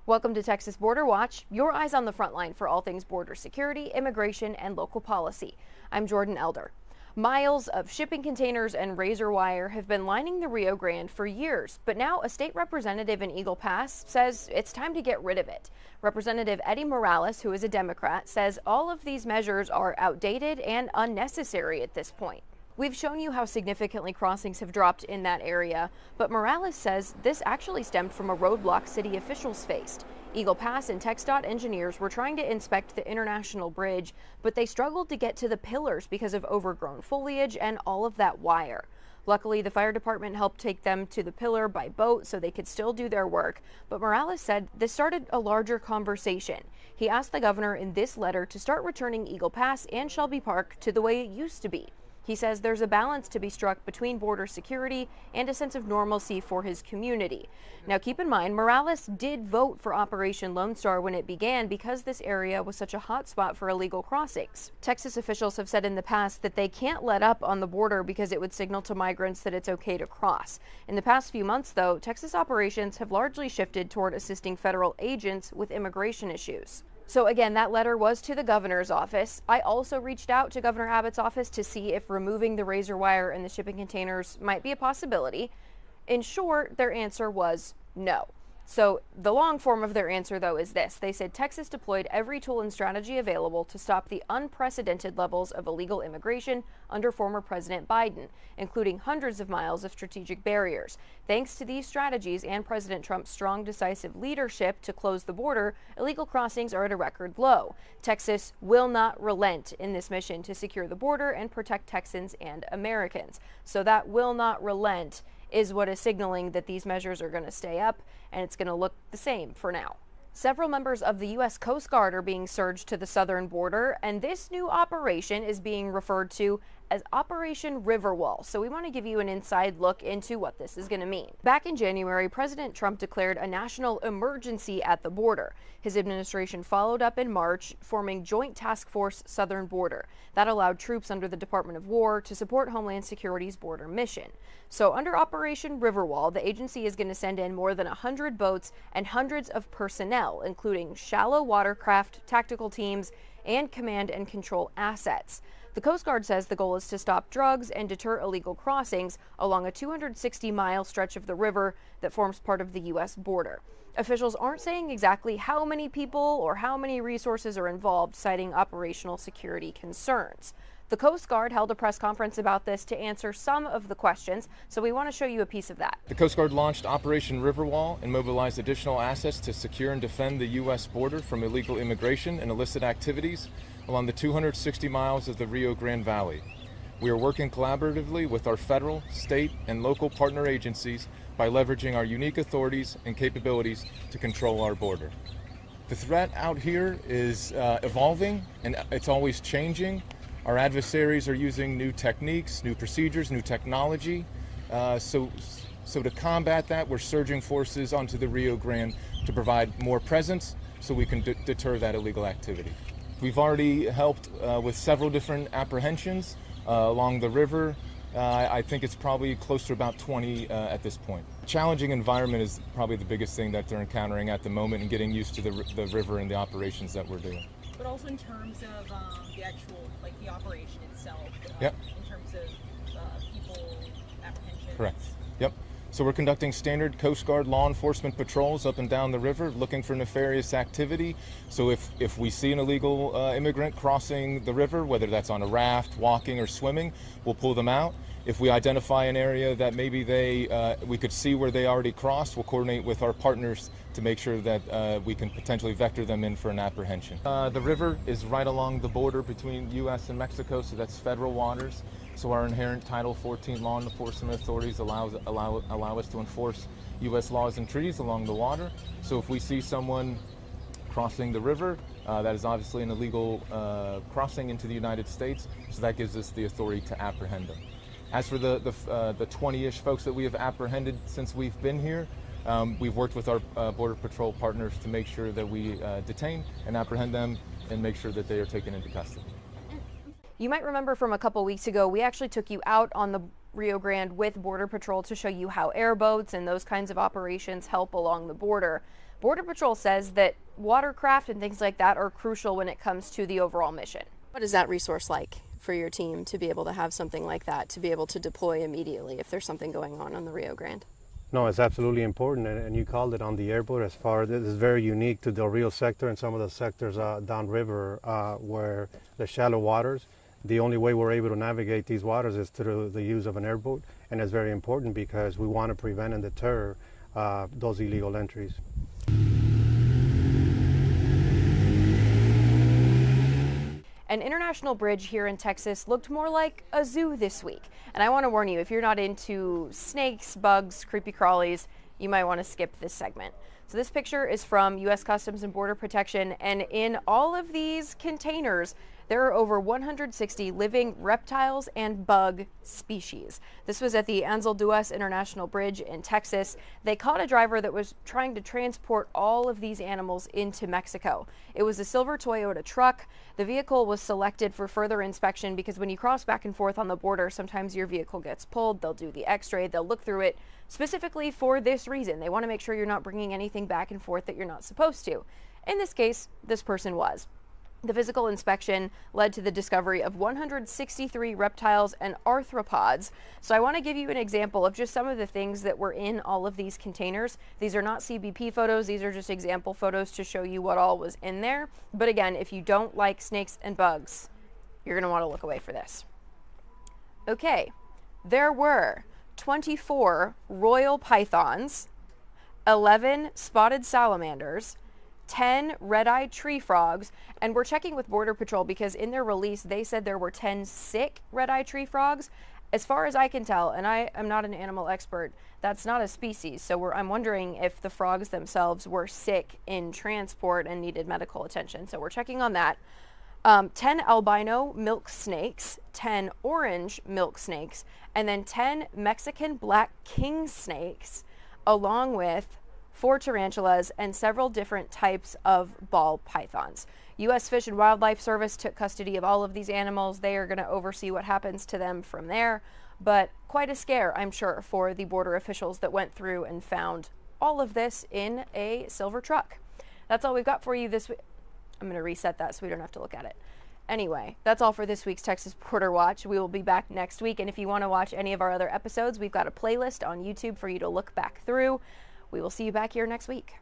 Welcome to Texas Border Watch, your eyes on the front line for all things border security, immigration, and local policy. I'm Jordan Elder. Miles of shipping containers and razor wire have been lining the Rio Grande for years, but now a state representative in Eagle Pass says it's time to get rid of it. Representative Eddie Morales, who is a Democrat, says all of these measures are outdated and unnecessary at this point. We've shown you how significantly crossings have dropped in that area, but Morales says this actually stemmed from a roadblock city officials faced. Eagle Pass and TxDOT engineers were trying to inspect the international bridge, but they struggled to get to the pillars because of overgrown foliage and all of that wire. Luckily, the fire department helped take them to the pillar by boat so they could still do their work, but Morales said this started a larger conversation. He asked the governor in this letter to start returning Eagle Pass and Shelby Park to the way it used to be. He says there's a balance to be struck between border security and a sense of normalcy for his community. Now, keep in mind, Morales did vote for Operation Lone Star when it began because this area was such a hot spot for illegal crossings. Texas officials have said in the past that they can't let up on the border because it would signal to migrants that it's okay to cross. In the past few months, though, Texas operations have largely shifted toward assisting federal agents with immigration issues. So again, that letter was to the governor's office. I also reached out to Governor Abbott's office to see if removing the razor wire and the shipping containers might be a possibility. In short, their answer was no. So the long form of their answer, though, is this. They said Texas deployed every tool and strategy available to stop the unprecedented levels of illegal immigration under former President Biden, including hundreds of miles of strategic barriers. Thanks to these strategies and President Trump's strong, decisive leadership to close the border, illegal crossings are at a record low. Texas will not relent in this mission to secure the border and protect Texans and Americans. So that will not relent is what is signaling that these measures are going to stay up, and it's going to look the same for now. Several members of the U.S. Coast Guard are being surged to the southern border, and this new operation is being referred to as Operation Riverwall. So we want to give you an inside look into what this is going to mean. Back in January, President Trump declared a national emergency at the border. His administration followed up in March, forming Joint Task Force Southern Border. That allowed troops under the Department of War to support Homeland Security's border mission. So under Operation Riverwall, the agency is going to send in more than 100 boats and hundreds of personnel, including shallow watercraft, tactical teams, and command and control assets. The Coast Guard says the goal is to stop drugs and deter illegal crossings along a 260-mile stretch of the river that forms part of the U.S. border. Officials aren't saying exactly how many people or how many resources are involved, citing operational security concerns. The Coast Guard held a press conference about this to answer some of the questions, so we want to show you a piece of that. The Coast Guard launched Operation Riverwall and mobilized additional assets to secure and defend the U.S. border from illegal immigration and illicit activities along the 260 miles of the Rio Grande Valley. We are working collaboratively with our federal, state, and local partner agencies by leveraging our unique authorities and capabilities to control our border. The threat out here is evolving, and it's always changing. Our adversaries are using new techniques, new procedures, new technology. So to combat that, we're surging forces onto the Rio Grande to provide more presence so we can deter that illegal activity. We've already helped with several different apprehensions along the river. I think it's probably close to about 20 at this point. Challenging environment is probably the biggest thing that they're encountering at the moment, and getting used to the river and the operations that we're doing. But also in terms of the actual, like the operation itself, Yep. In terms of people apprehension. Correct. Yep. So we're conducting standard Coast Guard law enforcement patrols up and down the river, looking for nefarious activity. So if we see an illegal immigrant crossing the river, whether that's on a raft, walking, or swimming, we'll pull them out. If we identify an area that maybe we could see where they already crossed, we'll coordinate with our partners to make sure that we can potentially vector them in for an apprehension. The river is right along the border between U.S. and Mexico, so that's federal waters. So our inherent Title 14 law enforcement authorities allow us to enforce U.S. laws and treaties along the water. So if we see someone crossing the river, that is obviously an illegal crossing into the United States, so that gives us the authority to apprehend them. As for the 20-ish folks that we have apprehended since we've been here, we've worked with our Border Patrol partners to make sure that we detain and apprehend them and make sure that they are taken into custody. You might remember from a couple weeks ago, we actually took you out on the Rio Grande with Border Patrol to show you how airboats and those kinds of operations help along the border. Border Patrol says that watercraft and things like that are crucial when it comes to the overall mission. What is that resource like for your team to be able to have something like that, to be able to deploy immediately if there's something going on the Rio Grande? No, it's absolutely important, and you called it on the airport. As far as this is very unique to Del Rio sector and some of the sectors downriver where the shallow waters. The only way we're able to navigate these waters is through the use of an airboat, and it's very important because we want to prevent and deter those illegal entries. An international bridge here in Texas looked more like a zoo this week. And I want to warn you, if you're not into snakes, bugs, creepy crawlies, you might want to skip this segment. So this picture is from U.S. Customs and Border Protection, and in all of these containers, there are over 160 living reptiles and bug species. This was at the Ansel Duas International Bridge in Texas. They caught a driver that was trying to transport all of these animals into Mexico. It was a silver Toyota truck. The vehicle was selected for further inspection because when you cross back and forth on the border, sometimes your vehicle gets pulled. They'll do the x-ray, they'll look through it specifically for this reason. They want to make sure you're not bringing anything back and forth that you're not supposed to. In this case, this person was. The physical inspection led to the discovery of 163 reptiles and arthropods. So I want to give you an example of just some of the things that were in all of these containers. These are not CBP photos. These are just example photos to show you what all was in there. But again, if you don't like snakes and bugs, you're going to want to look away for this. Okay, there were 24 royal pythons, 11 spotted salamanders, 10 red-eyed tree frogs, and we're checking with Border Patrol because in their release they said there were 10 sick red-eyed tree frogs. As far as I can tell, and I am not an animal expert, that's not a species, so I'm wondering if the frogs themselves were sick in transport and needed medical attention, so we're checking on that. 10 albino milk snakes, 10 orange milk snakes, and then 10 Mexican black king snakes, along with 4 tarantulas, and several different types of ball pythons. U.S. Fish and Wildlife Service took custody of all of these animals. They are going to oversee what happens to them from there. But quite a scare, I'm sure, for the border officials that went through and found all of this in a silver truck. That's all we've got for you this week. I'm going to reset that so we don't have to look at it. Anyway, that's all for this week's Texas Border Watch. We will be back next week. And if you want to watch any of our other episodes, we've got a playlist on YouTube for you to look back through. We will see you back here next week.